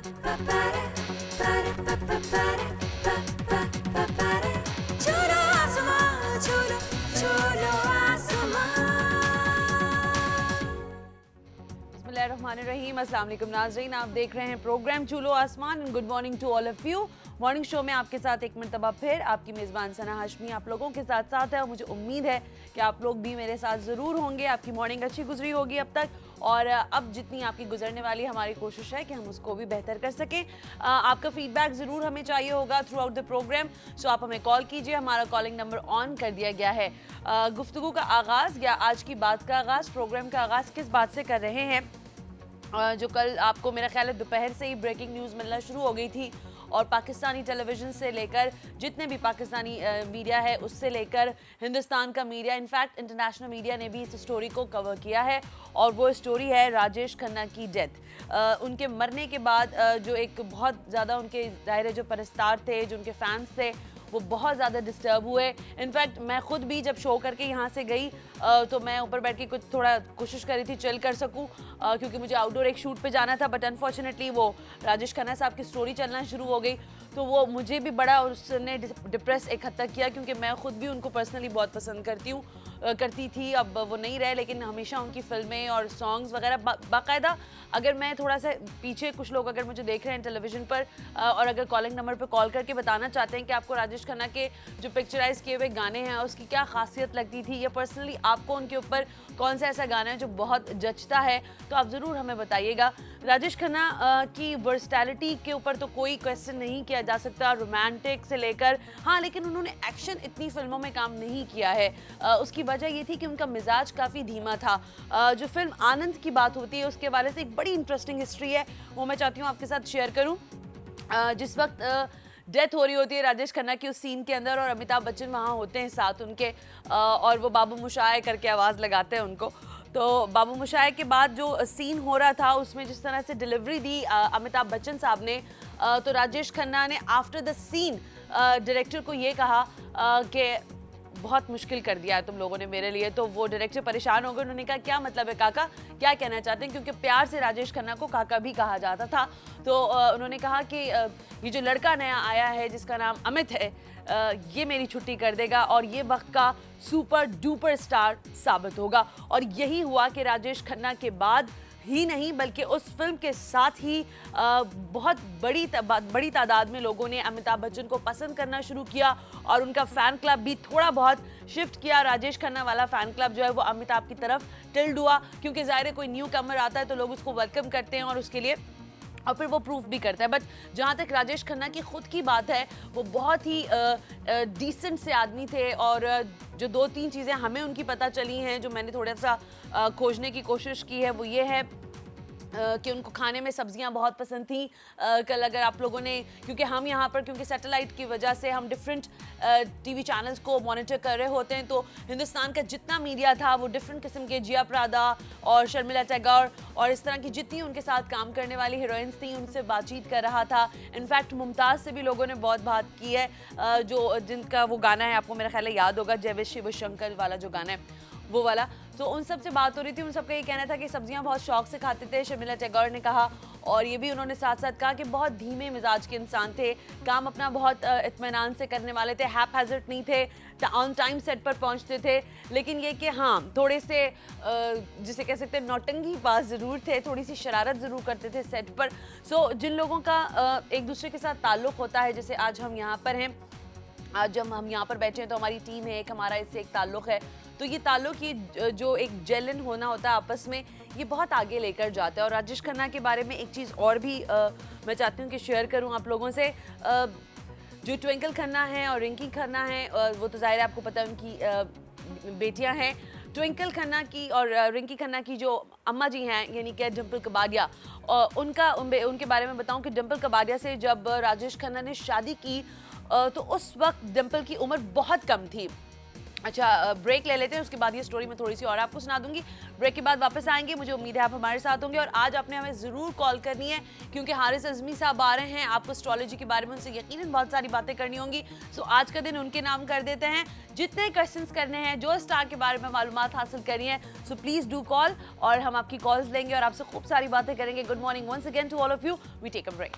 छोड़ो आसमां, छोड़ो छोड़ो आसमां। बिस्मिल्लाहिर्रहमानिर्रहीम, अस्सलाम वालेकुम नाज़रीन, आप देख रहे हैं प्रोग्राम चूलो आसमान। Good morning to all of you. Morning show में आपके साथ एक मरतबा फिर आपकी मेज़बान सना हाशमी आप लोगों के साथ है और मुझे उम्मीद है कि आप लोग भी मेरे साथ ज़रूर होंगे। आपकी मॉर्निंग अच्छी गुजरी होगी अब तक, और अब जितनी आपकी गुजरने वाली हमारी कोशिश है कि हम उसको भी बेहतर कर सकें। आपका फीडबैक ज़रूर हमें चाहिए होगा थ्रू आउट द प्रोग्राम, सो आप हमें कॉल कीजिए। हमारा कॉलिंग नंबर ऑन कर दिया गया है। गुफ्तगू का आगाज़ या आज की बात का आगाज़, प्रोग्राम का आगाज़ किस बात से कर रहे हैं? जो कल आपको मेरा ख्याल है दोपहर से ही ब्रेकिंग न्यूज़ मिलना शुरू हो गई थी, और पाकिस्तानी टेलीविज़न से लेकर जितने भी पाकिस्तानी मीडिया है, उससे लेकर हिंदुस्तान का मीडिया, इनफैक्ट इंटरनेशनल मीडिया ने भी इस स्टोरी को कवर किया है, और वो स्टोरी है राजेश खन्ना की डेथ। उनके मरने के बाद जो एक बहुत ज़्यादा उनके ज़ाहिर जो परस्तार थे, जो उनके फैंस थे, वो बहुत ज़्यादा डिस्टर्ब हुए। इनफैक्ट मैं खुद भी जब शो करके यहाँ से गई तो मैं ऊपर बैठ के कुछ थोड़ा कोशिश करी थी चिल कर सकूँ, क्योंकि मुझे आउटडोर एक शूट पे जाना था, बट अनफॉर्चुनेटली वो राजेश खन्ना साहब की स्टोरी चलना शुरू हो गई, तो वो मुझे भी बड़ा उसने डिप्रेस एक हद तक किया, क्योंकि मैं खुद भी उनको पर्सनली बहुत पसंद करती थी। अब वो नहीं रहे, लेकिन हमेशा उनकी फिल्में और सॉन्ग्स वगैरह बाकायदा, अगर मैं थोड़ा सा पीछे, कुछ लोग अगर मुझे देख रहे हैं टेलीविज़न पर और अगर कॉलिंग नंबर पर कॉल करके बताना चाहते हैं कि आपको राजेश खन्ना के जो पिक्चराइज किए हुए गाने हैं उसकी क्या खासियत लगती थी, या पर्सनली आपको उनके ऊपर कौन सा ऐसा गाना है जो बहुत जचता है, तो आप ज़रूर हमें बताइएगा। राजेश खन्ना की वर्सटैलिटी के ऊपर तो कोई क्वेश्चन नहीं किया जा सकता, रोमांटिक से लेकर, हाँ, लेकिन उन्होंने एक्शन इतनी फिल्मों में काम नहीं किया है। उसकी वजह ये थी कि उनका मिजाज काफ़ी धीमा था। जो फिल्म आनंद की बात होती है उसके बारे से एक बड़ी इंटरेस्टिंग हिस्ट्री है, वो मैं चाहती हूँ आपके साथ शेयर करूँ। जिस वक्त डेथ हो रही होती है राजेश खन्ना की उस सीन के अंदर, और अमिताभ बच्चन वहाँ होते हैं साथ उनके, और वो बाबू मोशाय करके आवाज़ लगाते हैं उनको, तो बाबू मोशाय के बाद जो सीन हो रहा था उसमें जिस तरह से डिलीवरी दी अमिताभ बच्चन साहब ने, तो राजेश खन्ना ने आफ्टर द सीन डायरेक्टर को ये कहा कि बहुत मुश्किल कर दिया है तुम लोगों ने मेरे लिए। तो वो डायरेक्टर परेशान हो गए, उन्होंने कहा क्या मतलब है काका, क्या कहना चाहते हैं, क्योंकि प्यार से राजेश खन्ना को काका भी कहा जाता था। तो उन्होंने कहा कि ये जो लड़का नया आया है जिसका नाम अमित है, ये मेरी छुट्टी कर देगा और ये वक्त का सुपर डुपर स्टार साबित होगा। और यही हुआ कि राजेश खन्ना के बाद ही नहीं बल्कि उस फिल्म के साथ ही बहुत बड़ी तादाद में लोगों ने अमिताभ बच्चन को पसंद करना शुरू किया, और उनका फ़ैन क्लब भी थोड़ा बहुत शिफ्ट किया। राजेश खन्ना वाला फ़ैन क्लब जो है वो अमिताभ की तरफ टिल्ड हुआ, क्योंकि ज़ाहिर है कोई न्यू कमर आता है तो लोग उसको वेलकम करते हैं और उसके लिए, और फिर वो प्रूफ भी करता है। बट जहाँ तक राजेश खन्ना की खुद की बात है, वो बहुत ही डिसेंट से आदमी थे, और जो 2-3 चीज़ें हमें उनकी पता चली हैं जो मैंने थोड़ा सा खोजने की कोशिश की है, वो ये है कि उनको खाने में सब्जियां बहुत पसंद थी। कल अगर आप लोगों ने, क्योंकि हम यहाँ पर क्योंकि सैटेलाइट की वजह से हम डिफरेंट टीवी चैनल्स को मॉनिटर कर रहे होते हैं, तो हिंदुस्तान का जितना मीडिया था वो डिफरेंट किस्म के, जिया प्रादा और शर्मिला टैगोर और इस तरह की जितनी उनके साथ काम करने वाली हीरोइंस थी उनसे बातचीत कर रहा था। इनफैक्ट मुमताज़ से भी लोगों ने बहुत बात की है, जो जिनका वो गाना है आपको मेरा ख्याल है याद होगा, जय शिव शंकर वाला जो गाना है वो वाला, तो उन सब से बात हो रही थी। उन सब का ये कहना था कि सब्जियां बहुत शौक से खाते थे, शर्मिला टैगोर ने कहा, और ये भी उन्होंने साथ साथ कहा कि बहुत धीमे मिजाज के इंसान थे, काम अपना बहुत इत्मीनान से करने वाले थे, हैप हैजर्ड नहीं थे, ऑन टाइम सेट पर पहुंचते थे, लेकिन ये कि हाँ थोड़े से जिसे कह सकते हैं नौटंकी पास ज़रूर थे, थोड़ी सी शरारत ज़रूर करते थे सेट पर। सो जिन लोगों का एक दूसरे के साथ ताल्लुक़ होता है, जैसे आज हम यहाँ पर हैं, आज जब हम यहाँ पर बैठे हैं तो हमारी टीम है एक, हमारा इससे एक ताल्लुक़ है, तो ये ताल्लुक़, ये जो एक जेलन होना होता है आपस में, ये बहुत आगे लेकर जाता है। और राजेश खन्ना के बारे में एक चीज़ और भी मैं चाहती हूँ कि शेयर करूँ आप लोगों से। जो ट्विंकल खन्ना है और रिंकी खन्ना है, वो तो ज़ाहिर है आपको पता है उनकी बेटियाँ हैं। ट्विंकल खन्ना की और रिंकी खन्ना की जो अम्मा जी हैं, यानी कि डिम्पल कबाडिया, उनके बारे में बताऊं कि डिम्पल कबाडिया से जब राजेश खन्ना ने शादी की तो उस वक्त डिम्पल की उम्र बहुत कम थी, अच्छा, ब्रेक ले लेते हैं, उसके बाद ये स्टोरी मैं थोड़ी सी और आपको सुना दूंगी। ब्रेक के बाद वापस आएंगे, मुझे उम्मीद है आप हमारे साथ होंगे। और आज आपने हमें ज़रूर कॉल करनी है क्योंकि हारिस अज़मी साहब आ रहे हैं, आपको एस्ट्रोलॉजी के बारे में उनसे यकीनन बहुत सारी बातें करनी होंगी। सो आज का दिन उनके नाम कर देते हैं। जितने क्वेश्चंस करने हैं, जो स्टार के बारे में मालूमात हासिल करनी है, सो प्लीज़ डू कॉल और हम आपकी कॉल्स लेंगे और आपसे खूब सारी बातें करेंगे। Good morning once again to all of you. We take a break.